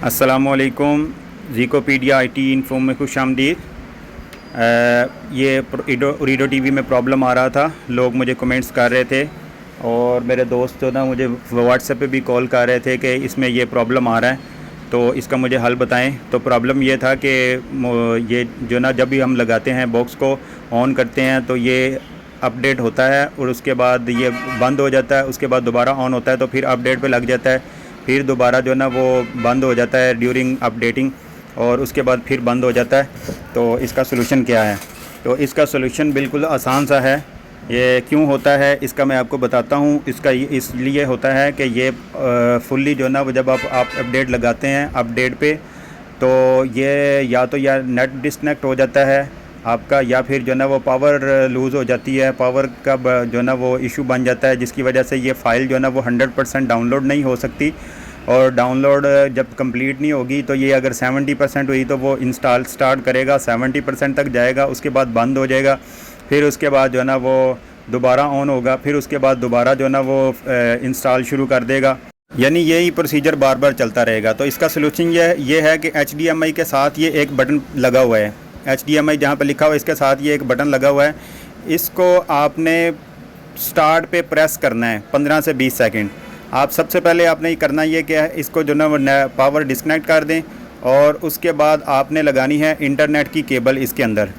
अस्सलामुअलैकुम। ज़ीकोपीडिया IT info में खुश आमदीद। ये रीडो टीवी में प्रॉब्लम आ रहा था, लोग मुझे कमेंट्स कर रहे थे और मेरे दोस्त जो ना मुझे व्हाट्सएप पे भी कॉल कर रहे थे कि इसमें ये प्रॉब्लम आ रहा है, तो इसका मुझे हल बताएं। तो प्रॉब्लम ये था कि ये जो ना जब भी हम लगाते हैं बॉक्स को ऑन करते हैं तो ये अपडेट होता है और उसके बाद ये बंद हो जाता है, उसके बाद दोबारा ऑन होता है तो फिर अपडेट पे लग जाता है, फिर दोबारा जो ना वो बंद हो जाता है ड्यूरिंग अपडेटिंग और उसके बाद फिर बंद हो जाता है। तो इसका सलूशन क्या है? तो इसका सलूशन बिल्कुल आसान सा है। ये क्यों होता है इसका मैं आपको बताता हूँ। इसका इसलिए होता है कि ये फुल्ली जो ना वो जब आप अपडेट लगाते हैं अपडेट पे, तो ये या नेट डिस्कनेक्ट हो जाता है आपका, या फिर जो ना वो पावर लूज़ हो जाती है, पावर का जो ना वो इशू बन जाता है, जिसकी वजह से ये फ़ाइल जो ना वो 100% डाउनलोड नहीं हो सकती। और डाउनलोड जब कंप्लीट नहीं होगी तो ये अगर 70% हुई तो वो इंस्टॉल स्टार्ट करेगा, 70% तक जाएगा, उसके बाद बंद हो जाएगा, फिर उसके बाद जो ना वो दोबारा ऑन होगा, फिर उसके बाद दोबारा जो ना वो इंस्टॉल शुरू कर देगा। यानी यही प्रोसीजर बार बार चलता रहेगा। तो इसका सलूशन ये है कि HDMI के साथ ये एक बटन लगा हुआ है, HDMI जहाँ पर लिखा हुआ है इसके साथ ये एक बटन लगा हुआ है। इसको आपने स्टार्ट पे प्रेस करना है 15 से 20 सेकंड। आप सबसे पहले आपने ये करना ये क्या है, इसको जो ना पावर डिस्कनेक्ट कर दें और उसके बाद आपने लगानी है इंटरनेट की केबल। इसके अंदर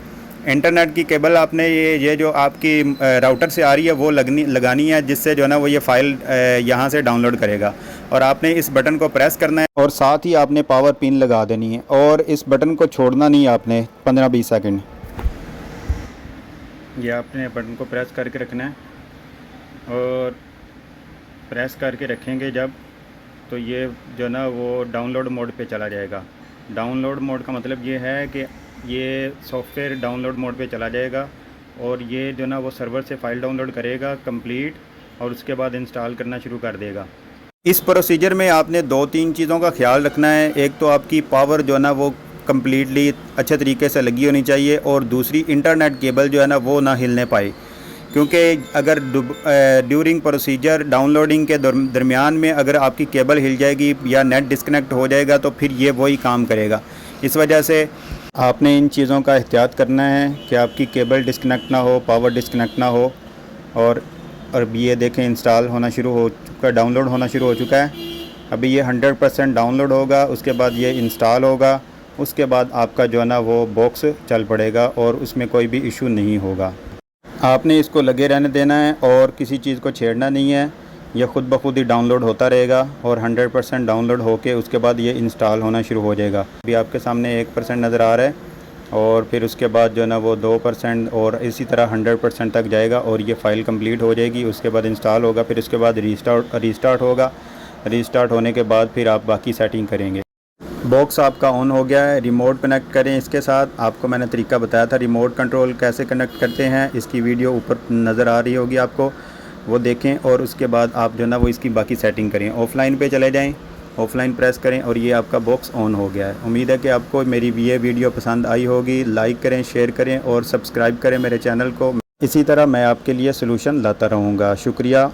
इंटरनेट की केबल आपने ये जो आपकी राउटर से आ रही है वो लगानी है, जिससे जो है ना वो ये फ़ाइल यहाँ से डाउनलोड करेगा। और आपने इस बटन को प्रेस करना है और साथ ही आपने पावर पिन लगा देनी है और इस बटन को छोड़ना नहीं आपने 15-20 सेकंड। ये आपने बटन को प्रेस करके रखना है और प्रेस करके रखेंगे जब, तो ये जो ना वो डाउनलोड मोड पे चला जाएगा। डाउनलोड मोड का मतलब ये है कि ये सॉफ्टवेयर डाउनलोड मोड पे चला जाएगा और ये जो ना वो सर्वर से फ़ाइल डाउनलोड करेगा कंप्लीट और उसके बाद इंस्टॉल करना शुरू कर देगा। इस प्रोसीजर में आपने 2-3 चीज़ों का ख्याल रखना है। एक तो आपकी पावर जो है ना वो कम्प्लीटली अच्छे तरीके से लगी होनी चाहिए और दूसरी इंटरनेट केबल जो है ना वो ना हिलने पाए, क्योंकि अगर ड्यूरिंग प्रोसीजर डाउनलोडिंग के दरमियान में अगर आपकी केबल हिल जाएगी या नेट डिस्कनेक्ट हो जाएगा तो फिर ये वही काम करेगा। इस वजह से आपने इन चीज़ों का एहतियात करना है कि आपकी केबल डिस्कनेक्ट ना हो, पावर डिस्कनेक्ट ना हो। और ये देखें इंस्टॉल होना शुरू हो चुका, डाउनलोड होना शुरू हो चुका है। अभी ये 100% डाउनलोड होगा, उसके बाद ये इंस्टॉल होगा, उसके बाद आपका जो है ना वो बॉक्स चल पड़ेगा और उसमें कोई भी इशू नहीं होगा। आपने इसको लगे रहने देना है और किसी चीज़ को छेड़ना नहीं है। यह ख़ुद ब खुद ही डाउनलोड होता रहेगा और 100% डाउनलोड होके उसके बाद ये इंस्टॉल होना शुरू हो जाएगा। अभी आपके सामने 1% नज़र आ रहा है और फिर उसके बाद जो है ना वो 2% और इसी तरह 100% तक जाएगा और ये फ़ाइल कंप्लीट हो जाएगी। उसके बाद इंस्टॉल होगा, फिर उसके बाद रीस्टार्ट होगा। रीस्टार्ट होने के बाद फिर आप बाकी सेटिंग करेंगे। बॉक्स आपका ऑन हो गया है। रिमोट कनेक्ट करें इसके साथ। आपको मैंने तरीका बताया था रिमोट कंट्रोल कैसे कनेक्ट करते हैं, इसकी वीडियो ऊपर नज़र आ रही होगी आपको, वो देखें और उसके बाद आप जो ना वो इसकी बाकी सेटिंग करें। ऑफ़लाइन पे चले जाएं, ऑफ़लाइन प्रेस करें और ये आपका बॉक्स ऑन हो गया है। उम्मीद है कि आपको मेरी ये वीडियो पसंद आई होगी। लाइक करें, शेयर करें और सब्सक्राइब करें मेरे चैनल को। इसी तरह मैं आपके लिए सलूशन लाता रहूँगा। शुक्रिया।